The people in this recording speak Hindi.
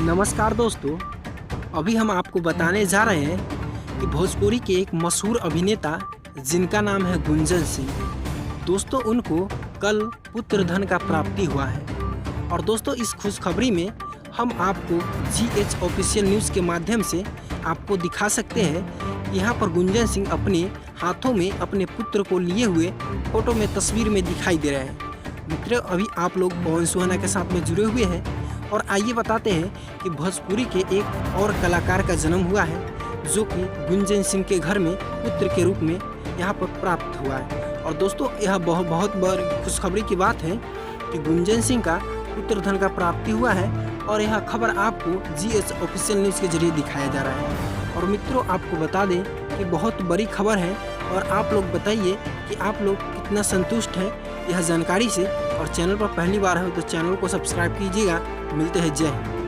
नमस्कार दोस्तों, अभी हम आपको बताने जा रहे हैं कि भोजपुरी के एक मशहूर अभिनेता जिनका नाम है गुंजन सिंह। दोस्तों, उनको कल पुत्र धन का प्राप्ति हुआ है। और दोस्तों, इस खुशखबरी में हम आपको GH ऑफिशियल न्यूज़ के माध्यम से आपको दिखा सकते हैं कि यहाँ पर गुंजन सिंह अपने हाथों में अपने पुत्र को लिए हुए फोटो में तस्वीर में दिखाई दे रहे हैं। मित्रों, अभी आप लोग पवन सुहाना के साथ में जुड़े हुए हैं और आइए बताते हैं कि भोजपुरी के एक और कलाकार का जन्म हुआ है जो कि गुंजन सिंह के घर में पुत्र के रूप में यहाँ पर प्राप्त हुआ है। और दोस्तों, यह बहुत बड़ी खुशखबरी की बात है कि गुंजन सिंह का पुत्र धन का प्राप्ति हुआ है और यह खबर आपको GH ऑफिशियल न्यूज़ के जरिए दिखाया जा रहा है। और मित्रों, आपको बता दें कि बहुत बड़ी खबर है और आप लोग बताइए कि आप लोग कितना संतुष्ट हैं यह जानकारी से। और चैनल पर पहली बार हो तो चैनल को सब्सक्राइब कीजिएगा। मिलते हैं, जय हिंद।